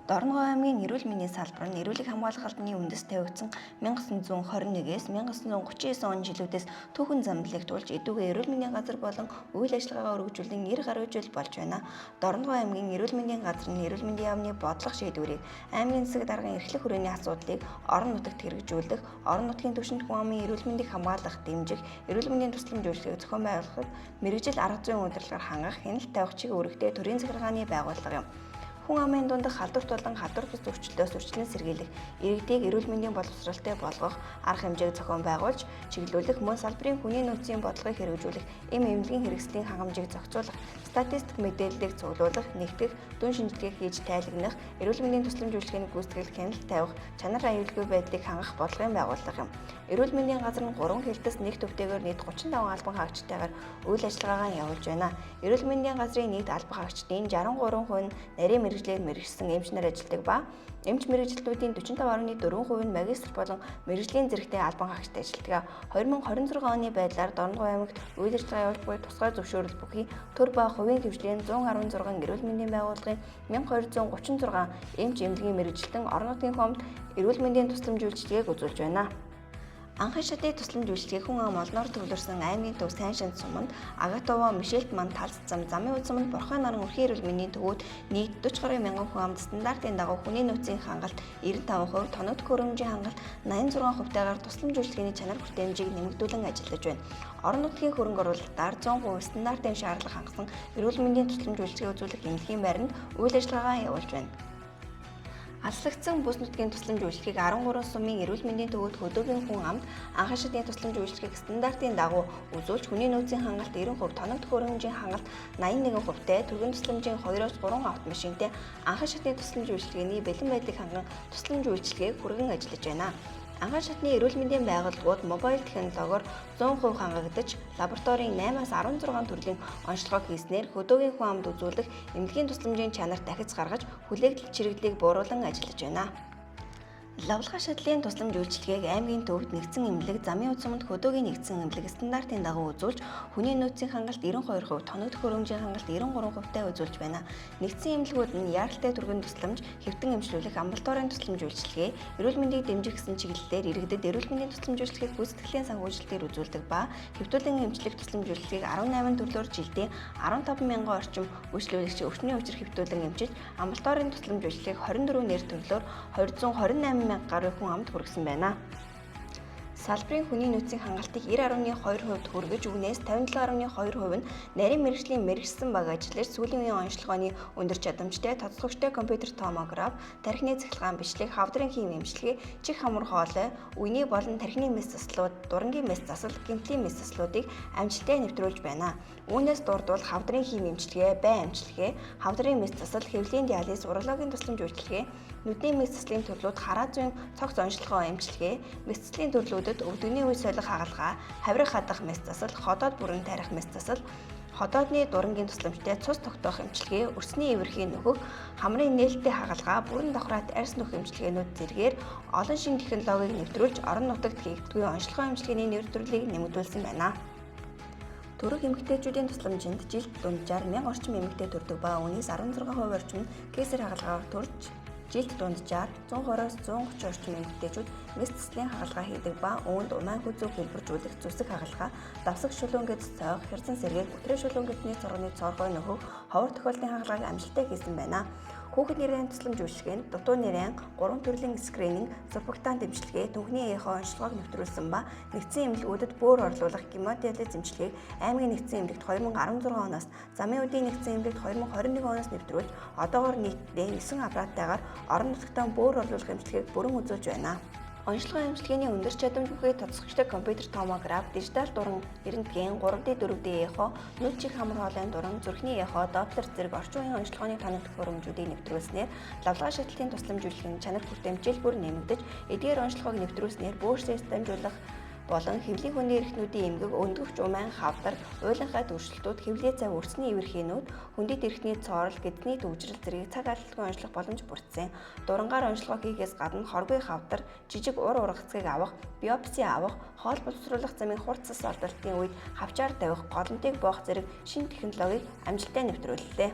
Дорногов аймгийн эрүүл мэндийн салбар нь эрүүлэг хамгаалах албаны үндэс тавигдсан 1921-ээс 1939 он жилүүдээс түүхэн замналэгдуулж эдүгээ эрүүл мэндийн газар болон үйл ажиллагаагаа өргөжүүлэн 90 гаруй жил болж байна. Дорногов аймгийн эрүүл мэндийн газар нь эрүүл мэндийн яамны бодлого шийдвэрийг, аймгийн засаг даргын эрхлэх хүрээний асуудлыг орон нутагт хэрэгжүүлэх, орон нутгийн түвшинд хүн амын эрүүл мэндийг хамгаалах, дэмжих, эрүүл мэндийн тусламж үйлчилгээг зохион байгуулахад мэргэжил арга зүйн удирдлагаар хангах, хяналт тавих чиг үүрэгтэй төрийн захиргааны байгууллага юм. Хүн амын дундах халдварт болон халдвар бус өвчлөлөөс үрчлэн сэргийлэх, иргэдийг эрүүл мэндийн боловсролтой болгох, арга хэмжээг зохион байгуулж, чиглүүлэх, мөн салбарын хүний нөөцийн бодлогыг хэрэгжүүлэх, эмнэлгийн хэрэгслийн хангамжийг зохицуулах, статистик мэдээллийг цуглуулах, нэгтгэх, дүн шинжилгээг хийж тайлагнах, эрүүл мэндийн тусламж үйлчилгээний гүйцэтгэл хяналт тавих, чанар аюулгүй байдлыг хангах бодлогын байгууллага юм. Эрүүл мэндийн газар нь 3 хэлтэс нэг төвтэйгээр нийт 35 албан хаагчтайгаар үйл ажиллагаагаа явуулж байна. Эрүүл мэндийн газрын нийт албан хаагчдын 63% нь нарийн мэргэжлээр мэргэжсэн эмч нар ажилладаг ба эмч мэргэжилтнүүдийн 45.4% нь магистр болон мэргэжлийн зэрэгтэй албан хаагчтай ажилладаг. 2026 оны байдлаар Дорногов аймагт үйл ажиллагаа явуулж буй тусгай зөвшөөрөл бүхий төр ба хувийн хэмжээний 116 эрүүл мэндийн байгууллагын 1236 эмч эмнэлгийн мэргэжилтэн орон нутгийн хүнд эрүүл мэндийн тусламж үйлчилгээг үзүүлж байна. Анхан шатны тусламж үйлчилгээг хүн ам олноор төвлөрсөн аймгийн төв сайн шинж суманд Агатова, Мишелт ман талц зам, замын үзмэнд Борхон наран өрхийн эрүүл мэндийн төвүүд нийт 40 гаруй мянган хүн амд стандартын дагуу хүний нөөцийн хангалт 95%, тоногдох хөрөмжийн хангалт 86% тайгаар тусламж үйлчилгээний чанар хүртээмжийг нэмэгдүүлэн ажиллаж байна. Орон нутгийн хөрөнгө оруулалтаар 100% стандартын шаардлага хангасан эрүүл мэндийн тусламж үйлчилгээ үзүүлэх эмнэлгийн байранд үйл ажиллагаагаа явуулж байна. Алслагдсан бүс нутгийн тусламж үйлчилгээг 13 сумын эрүүл мэндийн төвүүд хөдөөгийн хүн амд анхан шатны тусламж үйлчилгээг стандартын дагуу үзүүлж хүний нөөцийн хангалт 90%, тоногдох хөрөмжийн хангалт 81%-тэй, түргэн тусламжийн 2-3 автомашинтай анхан шатны тусламж үйлчилгээний бэлэн байдлыг ханган тусламж үйлчилгээг хүргэн ажиллаж байна. Анхан шатны эрүүл мэндийн байгууллагууд мобайл технологиор 100% хангагдаж, лабораторийн 8-аас 16 төрлийн онцлогоо хийснээр хөдөөгийн хүн амд үзүүлэх эмнэлгийн тусламжийн чанар дахиж гаргаж, хүлээгдэл чирэгдлийг бууруулан ажиллаж байна. Лавлага шатлын тусламж үйлчилгээг аймгийн төвд нэгдсэн эмнэлэг, замын үзмэнд хөдөөгийн нэгдсэн эмнэлэг стандартын дагуу үзүүлж, хүний нөөцийн хангалт 92%, тоногдох хөрөмжийн хангалт 93%-тай үзүүлж байна. Нэгдсэн эмнэлгүүд нь яаралтай түргэн тусламж, хэвтэн эмчлүүлэх, амбулаторийн тусламж үйлчилгээ, эрүүл мэндийг дэмжих гэсэн чиглэлээр иргэдэд эрүүл мэндийн тусламж үйлчилгээг гүйцэтгэлийн санхүүжилтээр үзүүлдэг ба хэвтүүлэн эмчлэх тусламж үйлчилгээг 18 төрлөөр жилдээ 15 мянган орчим үйлчлүүлэгч өвчний учир хэвтүүлэн эмчилж, амбулаторийн тусламж үйлчилгээг 24 нэр төрлөөр 228 мянга гаруй хүн амд хүргэсэн байна. Салбарын хүний нөөцийн хангалтыг 90.2% хүргэж өгнөөс 57.2% нь нарийн мэргэжлийн мэргэжсэн баг ажиллаж сүүлийн үеийн онцлогооны өндөр чадамжтай тодтогчтой компьютер томограф, тархины цахилгаан бичлэг, хавдрын хим эмчилгээ, чих хамар хоолой, үений болон тархины мэс заслууд, дурангийн мэс засал, гэмтлийн мэс заслуудыг амжилттай нэвтрүүлж байна. Үүнээс дурдвал хавдрын хим эмчилгээ, бай эмчилгээ, хавдрын мэс засал, хэвлэлийн диализ, урологийн тусламж үйлчилгээ, нүдний мэс заслын төрлүүд, хараа зүйн цогц онцлогоо эмчилгээ, мэс заслын төрлүүдэд өвдөгний үе солих хагалгаа, хаврыг хадах мэс засал, ходоод бүрэн тарих мэс засал, ходоодны дурангийн тусламжтай цус тогтоох эмчилгээ, өрсний эвэрхийн нөхөх, хамрын нээлттэй хагалгаа, бүрэн давхраад арьс нөх эмчилгээнүүд зэргээр олон шинэ технологиг нэвтрүүлж орон нутагт хийгдгүү онцлогоо эмчилгээний нэр төрлийг нэмэгдүүлсэн байна. Төрөх эмэгтэйчүүдийн тусламжинд жилд дунджаар 1000 орчим эмэгтэй төрдөг ба үүнээс 16% орчим нь кесар хагалгаар төрж, жилд дунджаар 120-аас 130 орчим эмэгтэйчүүд мэс заслын хагалгаа хийдэг ба үүнд умайн хүзүү хэлбэржүүлэх зүсэг хагалгаа, давсаг шулуун-гэд цойх, хэрзэн сэргээх, бүтрээ шулуун-гэдний цоргоны цоргой нөхөх, ховор тохиолдлын хагалгааг амжилттай хийсэн байна. Хүүхэд нэрийн тусламж үйлчилгээнд дутуу нэрийн 3 төрлийн скрининг, сурфактант эмчилгээ, түнхний ээхөө онцлогоог нэвтрүүлсэн ба нэгдсэн эмнэлгүүдэд бөөр орлуулах гемодиализ эмчилгээг аймгийн нэгдсэн эмнэлэгт 2016 оноос, замын үеийн нэгдсэн эмнэлэгт 2021 оноос нэвтрүүлж, одоогоор нийтдээ 9 аппараттайгаар орон нутагтаа бөөр орлуулах эмчилгээг бүрэн үзүүлж байна. Онцлогоо эмчилгээний өндөр чадамж бүхий тодтогчтой компьютер томограф, дижитал дуран рентген, 3D 4D эхо, нүд чих хамар хоолойн дуран, зүрхний эхо, доплер зэрэг орчин үеийн онцлогооны тоногдох хөрөмжүүдийг нэвтрүүлснээр лавлага шатлалын тусламж үйлчилгээний чанар хүртээмжил бүр нэмэгдэж, эдгээр онцлогоог нэвтрүүлснээр бөөрсөөс дамжуулах болон хэвлийн хүний эрхтнүүдийн эмгэг, өндгөгч умайн хавдар, уйланхай төршлтүүд, хэвлээ цай өрсний эвэрхийнүүд, хүндэт эрхтний цоорол, гэдний төвжрэл зэрэг цаг алдалгүй онцлох боломж бүрдсэн. Дурангаар онцлогоо хийхээс гадна хоргүй хавдар, жижиг ур ургацгийг авах, биопси авах, хоол боловсруулах замын хурц цас алдалтын үед хавчаар тавих, голомтыг боох зэрэг шинэ технологиг амжилттай нэвтрүүллээ.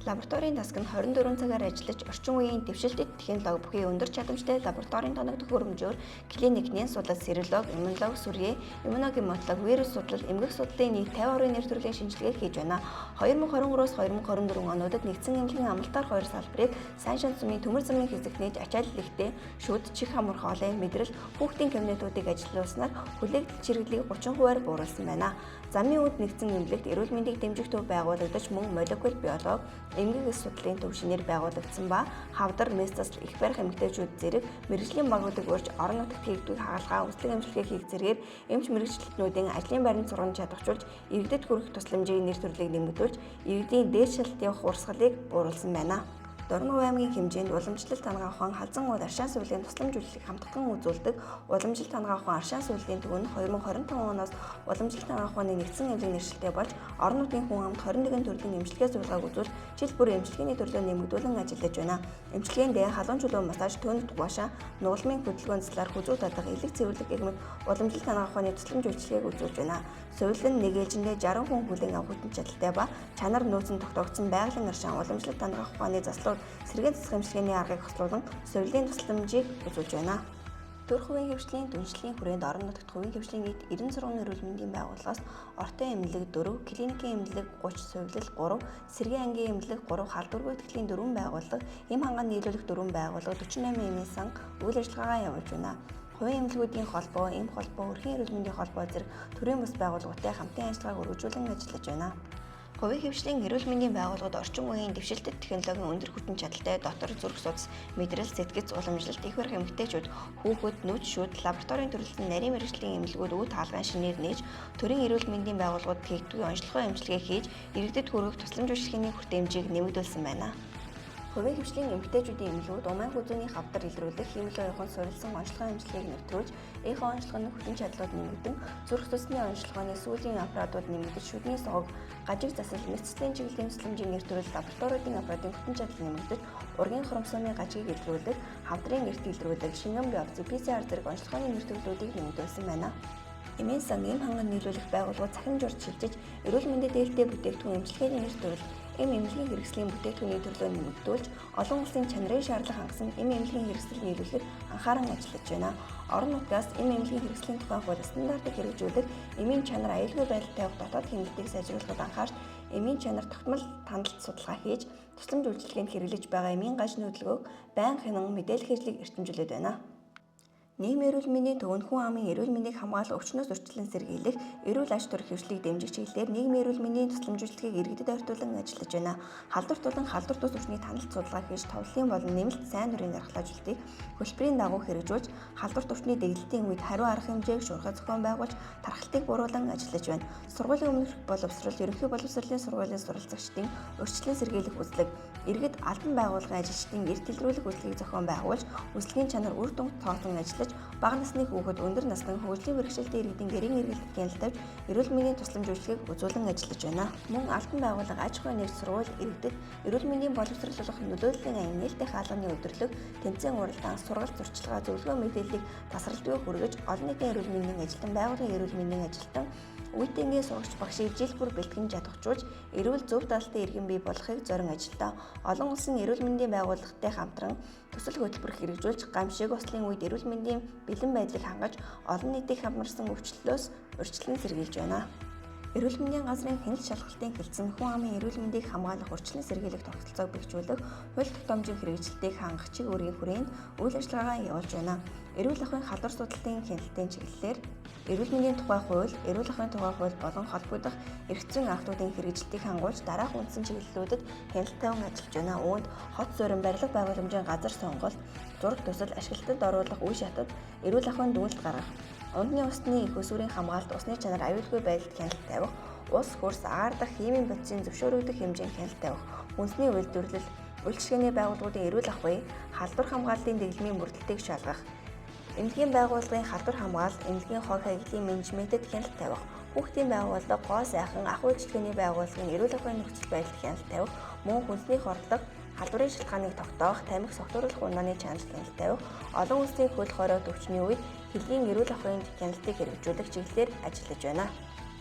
Лабораторийн тасаг нь 24 цагаар ажиллаж, орчин үеийн дэвшилтэт технологи бүхий өндөр чадамжтай лабораторийн тоног төхөөрөмжөөр клиникийн судлал, серолог, иммунолог, сүрье, иммуногемотолог, вирус судлал, эмгэх судлалын нийт 50 орны нэр төрлийн шинжилгээг хийж байна. 2023-оос 2024 онуудад нэгдсэн эмнэлгийн амлалтаар 2 салбарыг сайн шин сумын төмөр замын хэсэгт нээж ачаалал ихтэй, шүд, чих хамар хоолой, мэдрэл, хүүхдийн кабинетуудыг ажиллуулснаар хүлээгдэл чирэглэлийг 30%-аар бууруулсан байна. Замын үнд нэгдсэн эмнэлэгт эрүүл мэндийг дэмжих төв байгуулагдаж, мөн молекул биолог, эмгэг судлалын төв шинээр байгуулагдсан ба хавдар, месцас, их барих эмэгтэйчүүд зэрэг мэргэжлийн багуудыг урьж орон нутагт хийгдэх хаалгаа үслэг эмчилгээ хийх зэргээр эмч мэргэжилтнүүдийн ажлын байранд сургамж чадахжуулж, иргэдэд хүрэх тусламжийн нэр төрлийг нэмэгдүүлж, иргэдийн дээд шалт явах урсгалыг бууруулсан байна. Дорнов аймгийн хэмжээнд уламжлалт тангаа ухаан халзан ууд аршаан сувлын тусламж үйлчлэг хамтхан үзүүлдэг уламжлалт тангаа ухаан аршаан сувлын төв нь 2025 оноос уламжлалт тангаа ухааны нэгдсэн эмнэлэг нэршилтэй болж орон нутгийн хүн амд 21 төрлийн эмчилгээ суулгааг үзүүл жил бүр эмчилгээний төрлөө нэмэгдүүлэн ажиллаж байна. Эмчилгээнд халуун чулуун массаж, төнөд тугаашаа, нугалмын хөдөлгөөн цэслэр хүзүү татах, элэг цэвэрлэг гэмэт уламжлалт тангаа ухааны тусламж үйлчлэгийг үзүүлж байна. Сувлын нэг ээлжиндээ 60 хүн хүлээн авах хүчин чадалтай ба чанар нөөцөнд тогтоогдсон байгалийн аршаан уламжлалт тангаа ухааны заслууд сэргээн засах эмчилгээний аргыг хослуулан сувлын тусламжийг үзүүлж байна. Төрх хувийн хэвшлийн түншлэлийн хүрээнд орон нутагт хувийн хэвшлийн нийт 90 сургуулийн эрүүл мэндийн байгууллагаас ортой эмнэлэг 4, клиникийн эмнэлэг 30, сувлал 3, сэргийн ангийн эмнэлэг 3, халдваргүй итгэлийн 4 байгууллага, эм хангаан нийлүүлэх 4 байгууллага, 48 эмийн сан үйл ажиллагаагаа явуулж байна. Хувийн эмнэлгүүдийн холбоо, эм холбоо, өрхийн эрүүл мэндийн холбоо зэрэг төрийн бус байгууллагуудтай хамтын ажиллагааг үргэлжлүүлэн ажиллаж байна. Хувийн хэвшлийн эрүүл мэндийн байгууллагууд орчин үеийн дэвшилтэт технологийн өндөр хүчин чадалтай дотор зүрх судас, мэдрэл, сэтгэц, уламжлалт, их барих эмэгтэйчүүд, хүүхэд, нүд, шүд, лабораторийн төрөлсөн нарийн мэргэжлийн эмнэлгүүд үе таалгын шинээр нээж, төрийн эрүүл мэндийн байгууллагууд хийгддэг онцлогоо эмчилгээ хийж, иргэдэд хүргэх тусламж үйлчилгээний хүртээмжийг нэмэгдүүлсэн байна. Хувийн хэвшлийн эмэгтэйчүүдийн эмнэлгүүд умайн хүзүүний хавдар илрүүлэх, хиймэл оюухан суурилсан онцлогоо эмчилгээг нэвтрүүлж, эхо онцлогооны хүчин чадлууд нэмэгдэн, зүрх судасны онцлогооны сүүлийн аппаратууд нэмэгдэж, шүдний согог, гажиг засал, мэдцлийн чиглэлийн тусламжийн нэр төрөл лабораториудын аппаратын хүчин чадал нэмэгдэж, ургийн хромосомын гажгийг илрүүлдэг, хавдрын эрт илрүүлдэг, шингэн биопси, PCR зэрэг онцлогооны нэр төрлүүдийг нэмэгдүүлсэн байна. Эмийн сан, эм хангаан нийлүүлэх байгууллагууд цахимжуур шилжиж, эрүүл мэндэд ээлтэй бүтээгдэхүүн эмчилгээний нэр төрөл, эм эмнэлгийн хэрэгслийн бүтээгдэхүүний төрлөө нэмэгдүүлж, олон улсын чанарын шаардлага хангасан эм эмнэлгийн хэрэгслийг нийлүүлэхэд анхааран ажиллаж байна. Орон нутгаас эм эмнэлгийн хэрэгслийн тухай хууль стандартыг хэрэгжүүлэх, эмийн чанар аюулгүй байдалтай явах дотоод хяналтыг сайжруулахад анхаарч, эмийн чанар тогтмол тандалт судалгаа хийж, тусламж үйлчилгээнд хэрэглэж байгаа эмийн гаж нөлөөгөөг байнга хянан мэдээлэх ажлыг эрчимжүүлээд байна. Нийгмийн эрүүл мэндийн төв нь хүн амын эрүүл мэндийг хамгаалах өвчнөөс урьдчилан сэргийлэх, эрүүл аж төрх хэвшлийг дэмжих чиглэлээр нийгмийн эрүүл мэндийн тусламж үйлчилгээг иргэдэд ойртуулан ажиллаж байна. Халдвар тулан халдвар тус өвчний таналт судалгаа хийж, товлолын болон нэмэлт сайн дурын дархлаажилтыг хөтөлбөрийн дагуу хэрэгжүүлж, халдвар өвчний дэглэлтийн үед хариу арга хэмжээг шуурхай зохион байгуулж, тархалтыг бууруулан ажиллаж байна. Сургуулийн өмнөх боловсрол, ерөнхий боловсролын сургуулийн суралцагчдын урьдчилан сэргийлэх үзлэг, иргэд албан байгууллагын ажилчдын эрт илрүүлэх үзлэгийг зохион байгуулж, үзлэгийн чанар үр дүнд тооцон ажиллаж, бага насны хүүхэд, өндөр насны хөгжлийн бэрхшээлтэй иргэдийн гэрийн эргэлтэд хяналтавж, эрүүл мэндийн тусламж үйлчилгээг үзүүлэн ажиллаж байна. Мөн албан байгууллага, аж ахуйн нэгж сургууль иргэдэд эрүүл мэндийн боловсруулах нөлөөллийн аян нээлттэй хаалганы өдөрлөг, тэмцээн уралдаан, сургалт зурчилгаа, зөвлөгөө мэдээллийг тасралтгүй хүргэж, олон нийтийн эрүүл мэндийн ажилтан, байгууллагын эрүүл мэндийн ажилтан, үеийнгийн сурагч багшийг жил бүр бэлтгэн чадахжуулж, эрүүл зөв далтай иргэн бий болохыг зорин ажилдаа олон улсын эрүүл мэндийн байгууллагатай хамтран төсөл хөтөлбөр хэрэгжүүлж, гамшиг ослын үед эрүүл мэндийн бэлэн байдлыг хангаж, олон нийтийг хамарсан өвчлөлөөс урьдчилан сэргийлж байна. Эрүүл мэндийн газрын хяналт шалгалтын хэлцэн хүн амын эрүүл мэндийг хамгаалах урьдчилан сэргийлэх тогтолцоог бэхжүүлэх, хууль тогтоомжийн хэрэгжилтийг хангах чиг үүргийн хүрээнд үйл ажиллагаагаа явуулж байна. Эрүүл ахуйн халдвар судлалын хяналтын чиглэлээр эрүүл мэндийн тухай хууль, эрүүл ахуйн тухай хууль болон холбоо дах эрх зүйн актуудын хэрэгжилтийг хангуулж, дараах үндсэн чиглэлүүдэд хяналт тавин ажиллаж байна. Үүнд хот суурин, барилга байгууламжийн газар сонголт, зураг төсөл, ашиглалтад оруулах үе шатад, эрүүл ахуйн дүгнэлт гаргах, ундны усны их усүрийн хамгаалалт, усны чанар аюулгүй байдалд хяналт тавих, ус, хөрс, агаар дахь химийн бодисын зөвшөөрөгдөх хэмжээнд хяналт тавих, хүнсний үйлдвэрлэл, үйлчилгээний байгууллагуудын эрүүл ахуй, халдвар хамгааллын дэглэмийн мөрдөлтийг шалгах, эмнэлгийн байгууллагын халдвар хамгаалалт, эмнэлгийн хог хаягдлын менежментэд хяналт тавих, хүүхдийн байгууллага, гоо сайхан, ах үйлчилгээний байгууллагын эрүүл ахуйн нөхцөл байдалд хяналт тавих, мөн хүнсний хордлого, халдварын шалтгааныг тогтоох, тамхи согтууруулах ундааны чанарт хяналт тавих, олон улсын хөл хорой төвчний үед хэлгийн эрүүл ахуйн хяналтыг хэрэгжүүлэх чиглэлээр ажиллаж байна.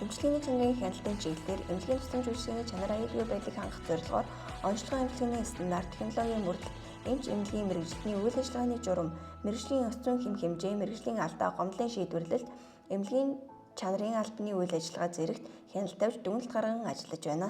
Эмчилгээний чанарын хяналтын чиглэлээр эмнэлгийн тусламж үйлчилгээний чанар аюулгүй байдлыг хангах зорилгоор онцлогоо эмнэлгийн стандарт, технологийн мөрдөлт, эмч эмнэлгийн мэрэгжилтний үйл ажиллагааны журам, мэрэгжлийн ёс зүйн хэм хэмжээ, мэрэгжлийн алдаа, гомдлын шийдвэрлэлт, эмнэлгийн чанарын албаны үйл ажиллагаа зэрэгт хяналт тавьж дүгнэлт гарган ажиллаж байна.